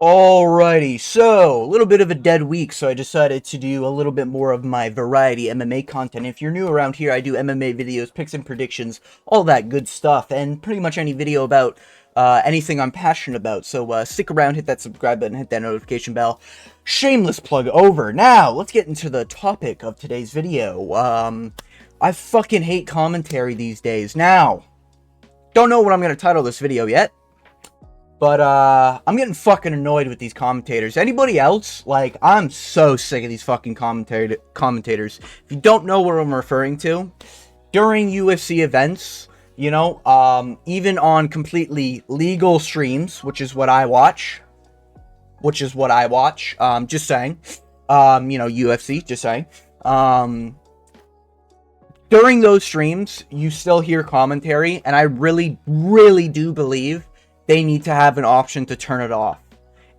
Alrighty, so a little bit of a dead week, so I decided to do a little bit more of my variety MMA content. If you're new around here, I do MMA videos, picks and predictions, all that good stuff, and pretty much any video about anything I'm passionate about. So stick around, hit that subscribe button, hit that notification bell. Shameless plug over. Now, let's get into the topic of today's video. I fucking hate commentary these days. Now, don't know what I'm going to title this video yet. But, I'm getting fucking annoyed with these commentators. Anybody else? Like, I'm so sick of these fucking commentators. If you don't know what I'm referring to, during UFC events, you know, even on completely legal streams, which is what I watch, just saying, you know, UFC, just saying, during those streams, you still hear commentary, and I really, really do believe they need to have an option to turn it off.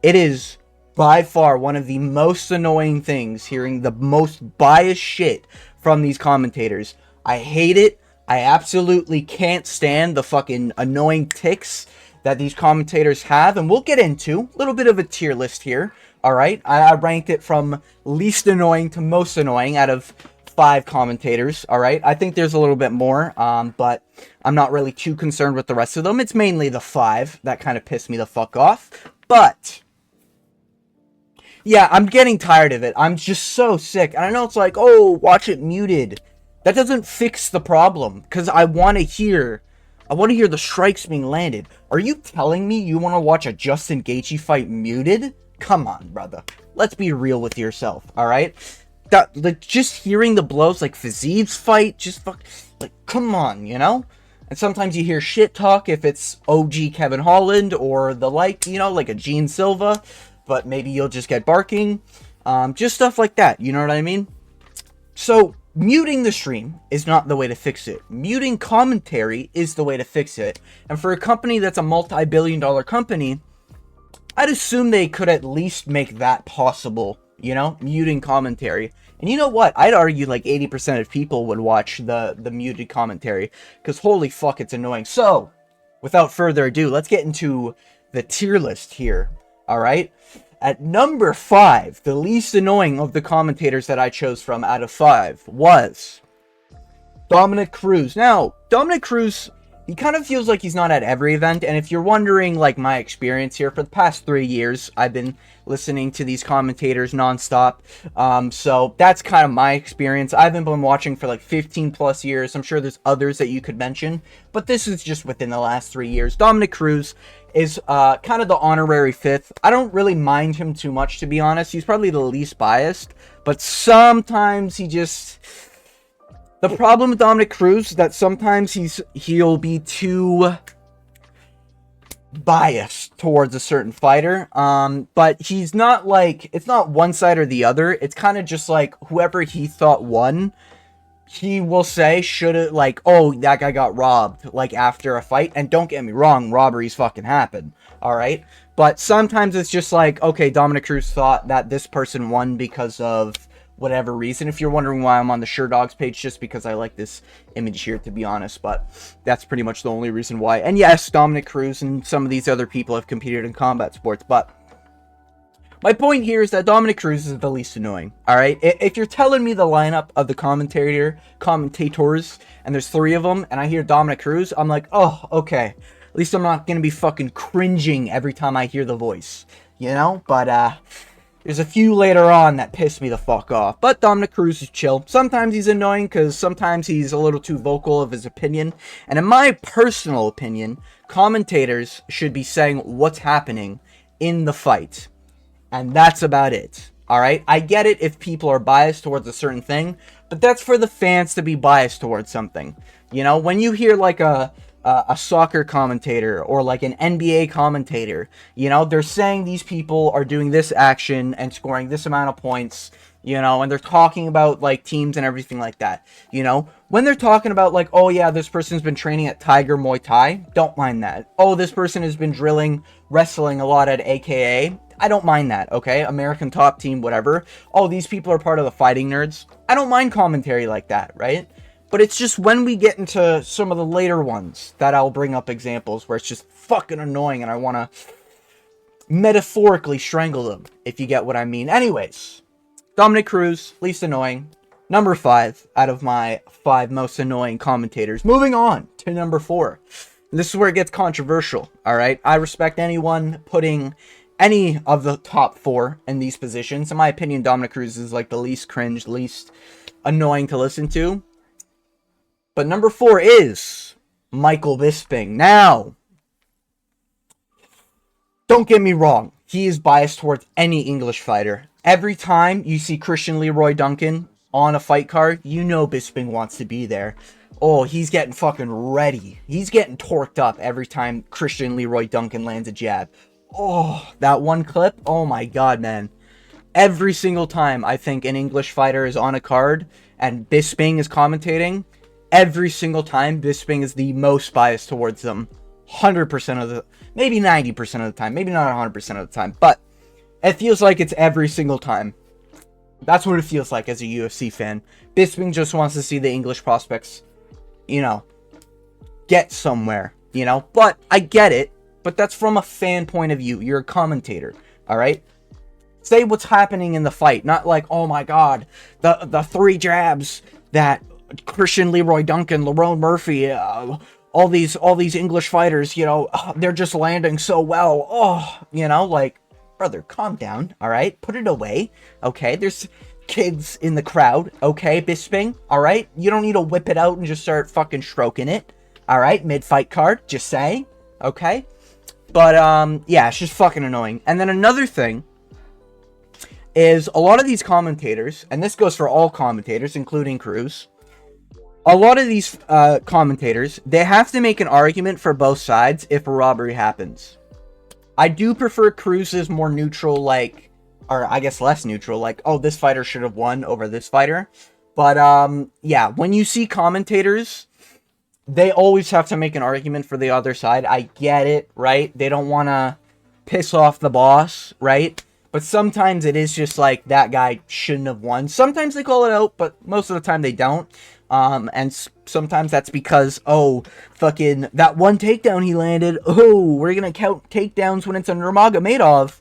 It is by far one of the most annoying things, hearing the most biased shit from these commentators. I hate it. I absolutely can't stand the fucking annoying tics that these commentators have, and we'll get into a little bit of a tier list here. Alright, I ranked it from least annoying to most annoying out of 5 commentators. Alright, I think there's a little bit more, but I'm not really too concerned with the rest of them. It's mainly the 5 that kind of piss me the fuck off. But yeah, I'm getting tired of it. I'm just so sick. And I know it's like, oh, watch it muted. That doesn't fix the problem, because I want to hear the strikes being landed. Are you telling me you want to watch a Justin Gaethje fight muted? Come on, brother. Let's be real with yourself, alright? Like, just hearing the blows, like Fizie's fight, just like, come on, you know? And sometimes you hear shit talk if it's OG Kevin Holland or the like, you know, like a Gene Silva, but maybe you'll just get barking. Just stuff like that, you know what I mean? So, muting the stream is not the way to fix it. Muting commentary is the way to fix it. And for a company that's a multi-billion-dollar company, I'd assume they could at least make that possible, you know, muting commentary. And you know what? I'd argue like 80% of people would watch the muted commentary, because holy fuck, it's annoying. So, without further ado, let's get into the tier list here, alright? At number 5, the least annoying of the commentators that I chose from out of 5 was Dominic Cruz. Now, Dominic Cruz, he kind of feels like he's not at every event, and if you're wondering, like, my experience here, for the past 3 years, I've been listening to these commentators nonstop, so that's kind of my experience. I haven't been watching for, like, 15 plus years. I'm sure there's others that you could mention, but this is just within the last 3 years. Dominic Cruz is, kind of the honorary 5th. I don't really mind him too much, to be honest. He's probably the least biased, but sometimes he just... The problem with Dominic Cruz is that sometimes he'll be too biased towards a certain fighter, but he's not like, it's not one side or the other. It's kind of just like whoever he thought won, he will say should have, like, oh, that guy got robbed, like, after a fight. And don't get me wrong, robberies fucking happen, alright? But sometimes it's just like, okay, Dominic Cruz thought that this person won because of whatever reason. If you're wondering why I'm on the SureDogs page, just because I like this image here, to be honest, but that's pretty much the only reason why. And yes, Dominic Cruz and some of these other people have competed in combat sports, but my point here is that Dominic Cruz is the least annoying, alright? If you're telling me the lineup of the commentators, and there's 3 of them, and I hear Dominic Cruz, I'm like, oh, okay. At least I'm not gonna be fucking cringing every time I hear the voice, you know? But, there's a few later on that piss me the fuck off. But Dominic Cruz is chill. Sometimes he's annoying because sometimes he's a little too vocal of his opinion. And in my personal opinion, commentators should be saying what's happening in the fight. And that's about it. Alright? I get it if people are biased towards a certain thing, but that's for the fans to be biased towards something. You know, when you hear like a soccer commentator or like an NBA commentator, you know, they're saying these people are doing this action and scoring this amount of points, you know, and they're talking about like teams and everything like that, you know. When they're talking about like, oh yeah, this person's been training at Tiger Muay Thai, don't mind that. Oh, this person has been drilling wrestling a lot at AKA, I don't mind that, okay? American Top Team, whatever. Oh, these people are part of the Fighting Nerds, I don't mind commentary like that, right? But it's just when we get into some of the later ones that I'll bring up examples where it's just fucking annoying and I want to metaphorically strangle them, if you get what I mean. Anyways, Dominic Cruz, least annoying. Number 5 out of my 5 most annoying commentators. Moving on to number 4. This is where it gets controversial, alright? I respect anyone putting any of the top 4 in these positions. In my opinion, Dominic Cruz is like the least cringe, least annoying to listen to. But number 4 is Michael Bisping. Now, don't get me wrong. He is biased towards any English fighter. Every time you see Christian Leroy Duncan on a fight card, you know Bisping wants to be there. Oh, he's getting fucking ready. He's getting torqued up every time Christian Leroy Duncan lands a jab. Oh, that one clip. Oh my god, man. Every single time I think an English fighter is on a card and Bisping is commentating, every single time Bisping is the most biased towards them. 100% of the... Maybe 90% of the time. Maybe not 100% of the time. But it feels like it's every single time. That's what it feels like as a UFC fan. Bisping just wants to see the English prospects, you know, get somewhere, you know. But I get it. But that's from a fan point of view. You're a commentator, alright? Say what's happening in the fight. Not like, oh my god, the 3 jabs that Christian Leroy Duncan, Lerone Murphy, all these English fighters, you know, they're just landing so well. Oh, you know, like, brother, calm down, alright? Put it away, okay? There's kids in the crowd, okay, Bisping, alright? You don't need to whip it out and just start fucking stroking it, alright? Mid-fight card, just saying, okay? But, yeah, it's just fucking annoying. And then another thing is a lot of these commentators, and this goes for all commentators, including Cruz, a lot of these commentators, they have to make an argument for both sides if a robbery happens. I do prefer Cruz's more neutral, like, or I guess less neutral, like, oh, this fighter should have won over this fighter. But, yeah, when you see commentators, they always have to make an argument for the other side. I get it, right? They don't want to piss off the boss, right? But sometimes it is just like, that guy shouldn't have won. Sometimes they call it out, but most of the time they don't. And sometimes that's because, oh, fucking, that one takedown he landed, oh, we're gonna count takedowns when it's a Nurmagomedov,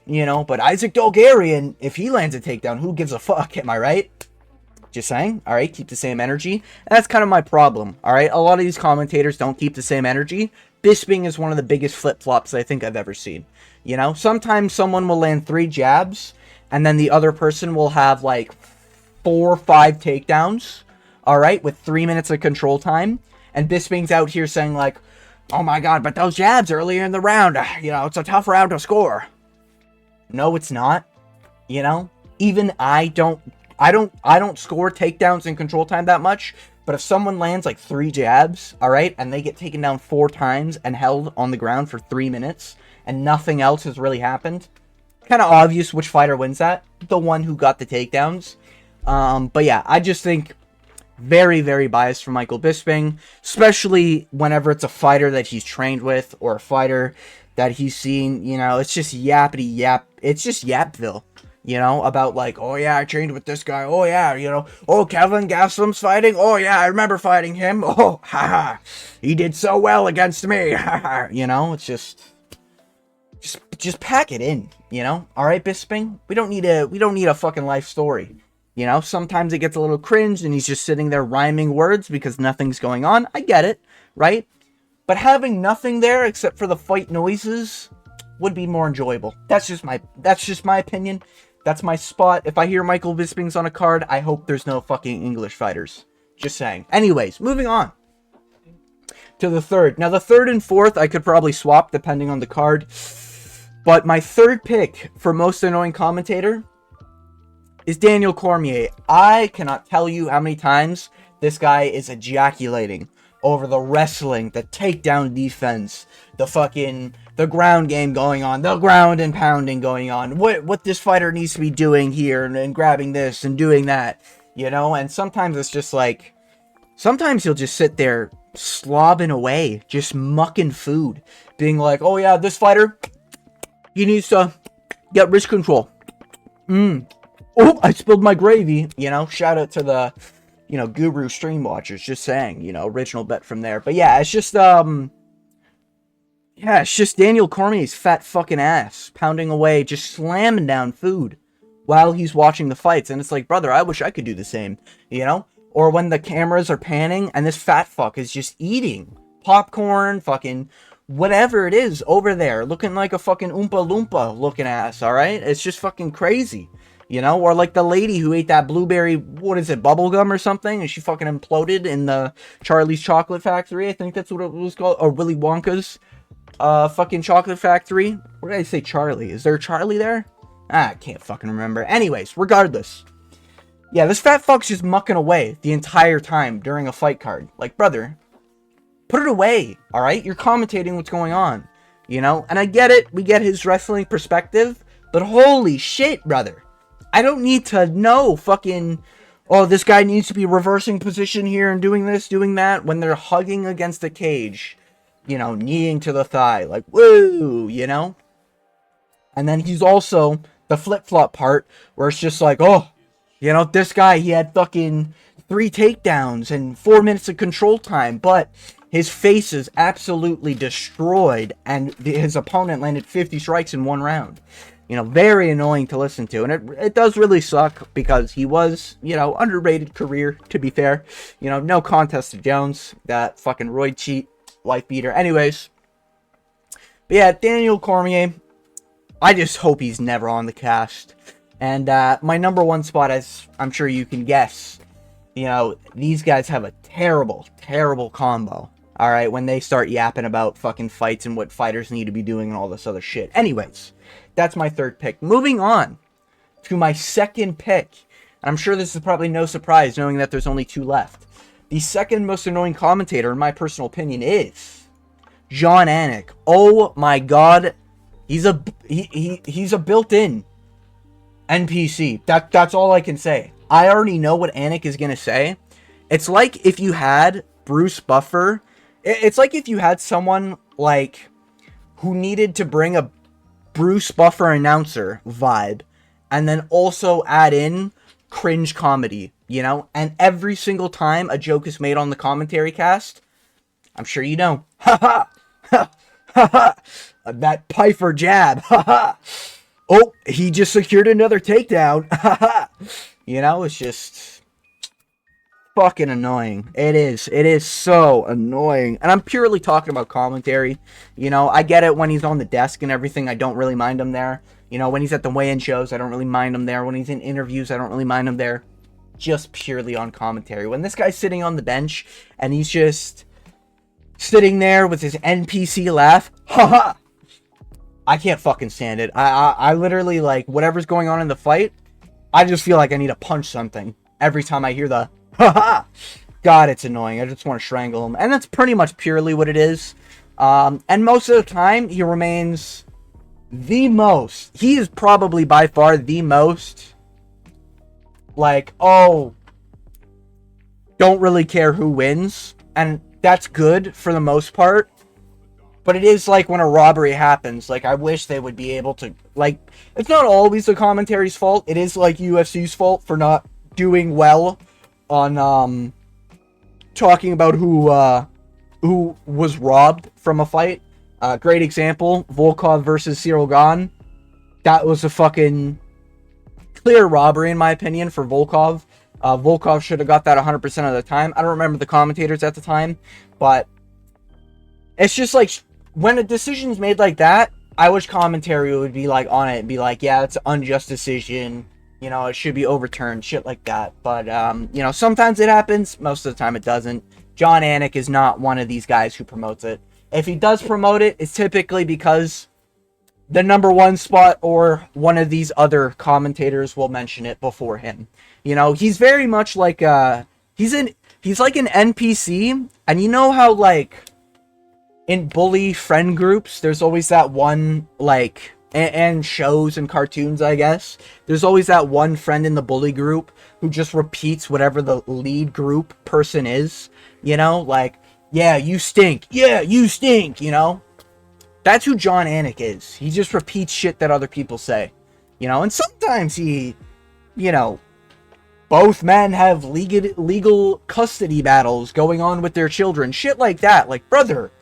you know, but Isaac Dolgarian, if he lands a takedown, who gives a fuck, am I right? Just saying, alright, keep the same energy. And that's kind of my problem, alright? A lot of these commentators don't keep the same energy. Bisping is one of the biggest flip-flops I think I've ever seen. You know, sometimes someone will land 3 jabs, and then the other person will have, like, 4 or 5 takedowns, alright, with 3 minutes of control time, and Bisping's out here saying, like, oh my god, but those jabs earlier in the round, you know, it's a tough round to score. No, it's not. You know, even I don't score takedowns in control time that much, but if someone lands like 3 jabs, alright, and they get taken down 4 times and held on the ground for 3 minutes, and nothing else has really happened, kind of obvious which fighter wins that. The one who got the takedowns. But yeah, I just think very, very biased for Michael Bisping, especially whenever it's a fighter that he's trained with, or a fighter that he's seen, you know, it's just yappity yap, it's just Yapville, you know, about like, oh yeah, I trained with this guy, oh yeah, you know, oh, Kevin Gastelum's fighting, oh yeah, I remember fighting him, oh, haha, he did so well against me, haha, you know, it's just pack it in, you know, alright, Bisping, we don't need a fucking life story. You know, sometimes it gets a little cringe and he's just sitting there rhyming words because nothing's going on. I get it, right? But having nothing there except for the fight noises would be more enjoyable. That's just my opinion. That's my spot. If I hear Michael Bisping's on a card, I hope there's no fucking English fighters. Just saying. Anyways, moving on to the third. Now, the third and fourth I could probably swap depending on the card. But my third pick for most annoying commentator is Daniel Cormier. I cannot tell you how many times this guy is ejaculating over the wrestling, the takedown defense, the ground game going on, the ground and pounding going on, what this fighter needs to be doing here, and grabbing this and doing that, you know. And sometimes it's just like, sometimes he'll just sit there slobbing away, just mucking food, being like, oh yeah, this fighter, he needs to get wrist control. Oh, I spilled my gravy, you know, shout out to the, you know, Guru stream watchers, just saying, you know, original bet from there. But yeah, it's just, Yeah, it's just Daniel Cormier's fat fucking ass pounding away, just slamming down food while he's watching the fights. And it's like, brother, I wish I could do the same, you know? Or when the cameras are panning and this fat fuck is just eating popcorn, fucking whatever it is over there, looking like a fucking Oompa Loompa looking ass, alright? It's just fucking crazy, you know? Or like the lady who ate that blueberry, what is it, bubblegum or something? And she fucking imploded in the Charlie's Chocolate Factory, I think that's what it was called. Or Willy Wonka's fucking chocolate factory. What did I say, Charlie? Is there a Charlie there? I can't fucking remember. Anyways, regardless. Yeah, this fat fuck's just mucking away the entire time during a fight card. Like, brother, put it away, alright? You're commentating what's going on, you know? And I get it. We get his wrestling perspective. But holy shit, brother. I don't need to know fucking, oh, this guy needs to be reversing position here and doing this, doing that, when they're hugging against the cage. You know, kneeing to the thigh, like, woo, you know? And then he's also the flip-flop part, where it's just like, oh, you know, this guy, he had fucking 3 takedowns and 4 minutes of control time, but his face is absolutely destroyed, and his opponent landed 50 strikes in 1 round. You know, very annoying to listen to, and it does really suck, because he was, you know, underrated career, to be fair. You know, no contest to Jones, that fucking roid cheat. Life beater. Anyways. But yeah, Daniel Cormier. I just hope he's never on the cast. And my number 1 spot, as I'm sure you can guess, you know, these guys have a terrible, terrible combo. Alright, when they start yapping about fucking fights and what fighters need to be doing and all this other shit. Anyways, that's my 3rd pick. Moving on to my 2nd pick. And I'm sure this is probably no surprise knowing that there's only 2 left. The 2nd most annoying commentator, in my personal opinion, is Jon Anik. Oh my god, he's a built-in NPC. That's all I can say. I already know what Anik is gonna say. It's like if you had Bruce Buffer. It's like if you had someone like who needed to bring a Bruce Buffer announcer vibe, and then also add in cringe comedy. You know, and every single time a joke is made on the commentary cast, I'm sure you know, ha ha, that Pfeiffer jab, ha ha, oh, he just secured another takedown, ha ha, you know, it's just fucking annoying. It is so annoying, and I'm purely talking about commentary. You know, I get it when he's on the desk and everything, I don't really mind him there. You know, when he's at the weigh-in shows, I don't really mind him there. When he's in interviews, I don't really mind him there. Just purely on commentary. When this guy's sitting on the bench and he's just sitting there with his NPC laugh, haha, I can't fucking stand it. I literally, like, whatever's going on in the fight, I just feel like I need to punch something every time I hear the haha. God, it's annoying. I just want to strangle him. And that's pretty much purely what it is. And most of the time, he remains he is probably by far the most, like, oh, don't really care who wins, and that's good for the most part, but it is like when a robbery happens, like, I wish they would be able to, like, it's not always the commentary's fault, it is like UFC's fault for not doing well on, talking about who was robbed from a fight. Great example, Volkov versus Cyril Gane. That was a fucking clear robbery, in my opinion, for Volkov. Volkov should have got that 100% of the time. I don't remember the commentators at the time, but it's just like, when a decision's made like that, I wish commentary would be like on it and be like, yeah, it's an unjust decision, you know, it should be overturned, shit like that. But, you know, sometimes it happens, most of the time it doesn't. Jon Anik is not one of these guys who promotes it. If he does promote it, it's typically because the number 1 spot or one of these other commentators will mention it before him. You know, he's very much like he's like an NPC, and you know how, like, in bully friend groups, there's always that one, like, and shows and cartoons, I guess, there's always that one friend in the bully group who just repeats whatever the lead group person is, you know, like, yeah, you stink, you know. That's who Jon Anik is. He just repeats shit that other people say, you know, and sometimes he, you know, both men have legal custody battles going on with their children, shit like that. Like, brother,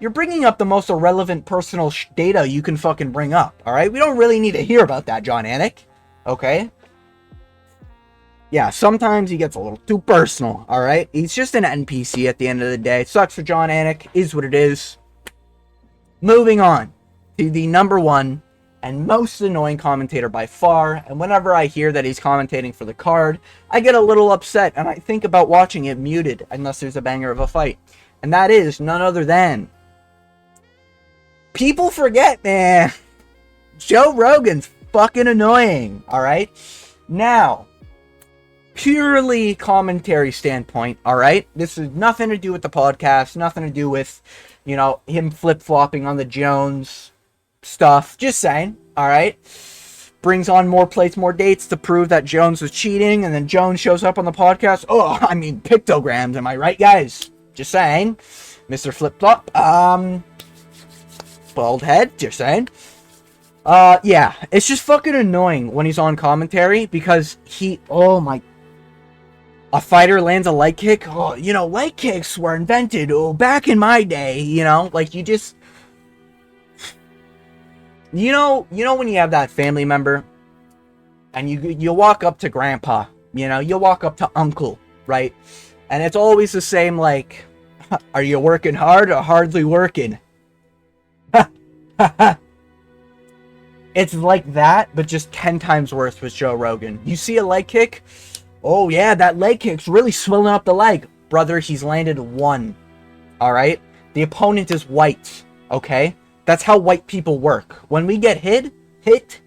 you're bringing up the most irrelevant personal data you can fucking bring up, alright? We don't really need to hear about that, John Anik, okay? Yeah, sometimes he gets a little too personal, alright? He's just an NPC at the end of the day. Sucks for John Anik, is what it is. Moving on to the number one and most annoying commentator by far, and whenever I hear that he's commentating for the card, I get a little upset, and I think about watching it muted, unless there's a banger of a fight. And that is none other than... People forget, man. Joe Rogan's fucking annoying, alright? Now, purely commentary standpoint, alright? This has nothing to do with the podcast, nothing to do with, you know, him flip-flopping on the Jones stuff. Just saying, alright? Brings on more plates, more dates to prove that Jones was cheating, and then Jones shows up on the podcast. Oh, I mean, pictograms, am I right, guys? Just saying. Mr. Flip-Flop, bald head, just saying. Yeah, it's just fucking annoying when he's on commentary, because a fighter lands a leg kick. Oh, you know, leg kicks were invented, back in my day, you know? Like, you just... You know when you have that family member, and you walk up to grandpa, you know, you walk up to uncle, right? And it's always the same, like, are you working hard or hardly working? It's like that, but just 10 times worse with Joe Rogan. You see a leg kick? Oh yeah, that leg kick's really swelling up the leg. Brother, he's landed one. Alright? The opponent is white. Okay? That's how white people work. When we get hit, it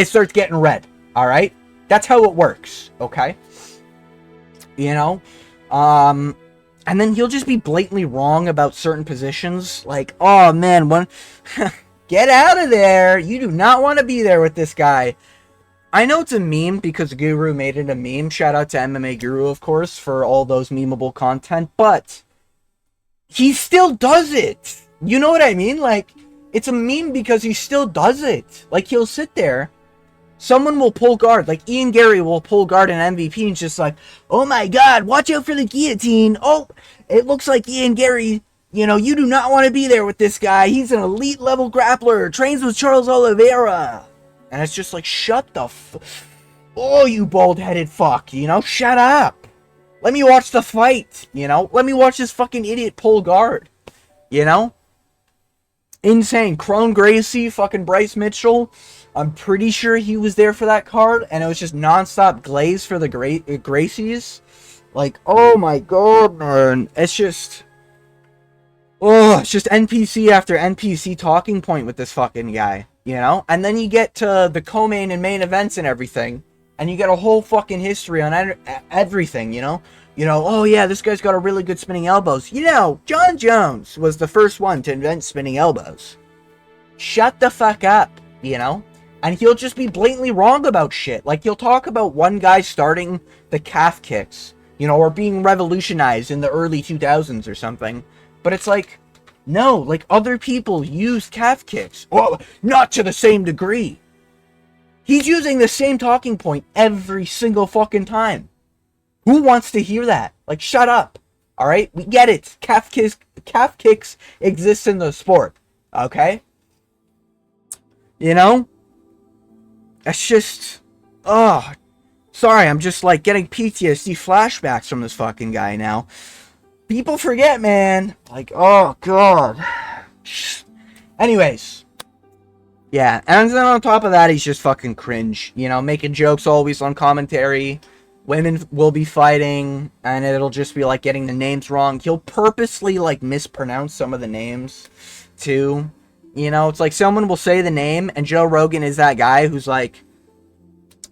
starts getting red. Alright? That's how it works. Okay? You know? And then he'll just be blatantly wrong about certain positions. Like, oh man, get out of there. You do not want to be there with this guy. I know it's a meme because Guru made it a meme. Shout out to MMA Guru, of course, for all those memeable content. But he still does it. You know what I mean? Like, it's a meme because he still does it. Like, he'll sit there. Someone will pull guard. Like, Ian Gary will pull guard an MVP and just like, oh my god, watch out for the guillotine. Oh, it looks like Ian Gary, you know, you do not want to be there with this guy. He's an elite level grappler. Trains with Charles Oliveira. And it's just like, shut the oh, you bald-headed fuck, you know? Shut up. Let me watch the fight, you know? Let me watch this fucking idiot pull guard, you know? Insane. Crone Gracie, fucking Bryce Mitchell. I'm pretty sure he was there for that card, and it was just non-stop glaze for the Gracies. Like, oh my god, man. It's just... Oh, it's just NPC after NPC talking point with this fucking guy. You know? And then you get to the co-main and main events and everything. And you get a whole fucking history on everything, you know? You know, oh yeah, this guy's got a really good spinning elbows. You know, John Jones was the first one to invent spinning elbows. Shut the fuck up, you know? And he'll just be blatantly wrong about shit. Like, he'll talk about one guy starting the calf kicks, you know, or being revolutionized in the early 2000s or something. But it's like... No, like, other people use calf kicks. Well, not to the same degree. He's using the same talking point every single fucking time. Who wants to hear that? Like, shut up. Alright? We get it. Calf kicks exist in the sport. Okay? You know? It's just... Oh. Sorry, I'm just, like, getting PTSD flashbacks from this fucking guy now. People forget, man. Like, oh, God. Anyways. Yeah, and then on top of that, he's just fucking cringe. You know, making jokes always on commentary. Women will be fighting, and it'll just be, like, getting the names wrong. He'll purposely, like, mispronounce some of the names, too. You know, it's like someone will say the name, and Joe Rogan is that guy who's, like...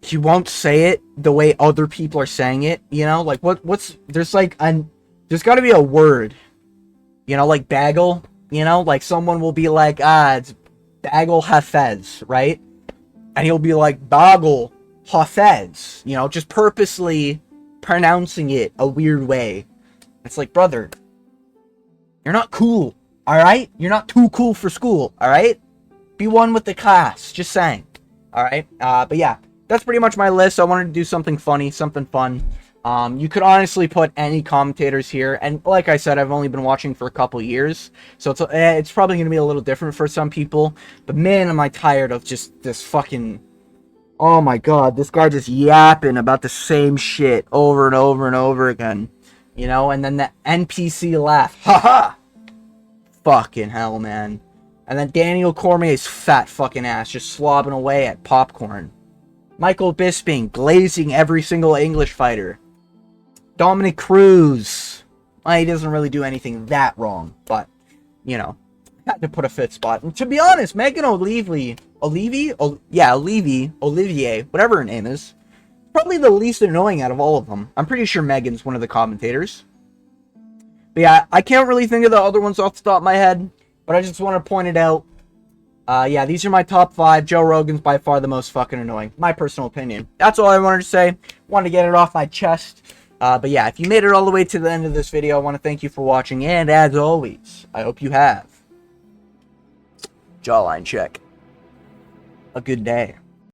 He won't say it the way other people are saying it, you know? Like, there's, like, there's gotta be a word, you know, like bagel, you know, like someone will be like, it's bagel hafez, right? And he'll be like, bagel hafez, you know, just purposely pronouncing it a weird way. It's like, brother, you're not cool, alright? You're not too cool for school, alright? Be one with the class, just saying, alright? But yeah, that's pretty much my list. I wanted to do something funny, something fun. You could honestly put any commentators here, and like I said, I've only been watching for a couple years, so it's probably going to be a little different for some people, but man, am I tired of just this fucking... Oh my god, this guy just yapping about the same shit over and over and over again. You know, and then the NPC laugh. Haha! Fucking hell, man. And then Daniel Cormier's fat fucking ass just slobbing away at popcorn. Michael Bisping glazing every single English fighter. Dominic Cruz. Well, he doesn't really do anything that wrong, but, you know, had to put a fit spot. And to be honest, Megan Olivier, whatever her name is, probably the least annoying out of all of them. I'm pretty sure Megan's one of the commentators. But yeah, I can't really think of the other ones off the top of my head, but I just want to point it out. Yeah, these are my top 5. Joe Rogan's by far the most fucking annoying. My personal opinion. That's all I wanted to say. Wanted to get it off my chest. But yeah, if you made it all the way to the end of this video, I want to thank you for watching. And as always, I hope you have, jawline check, a good day.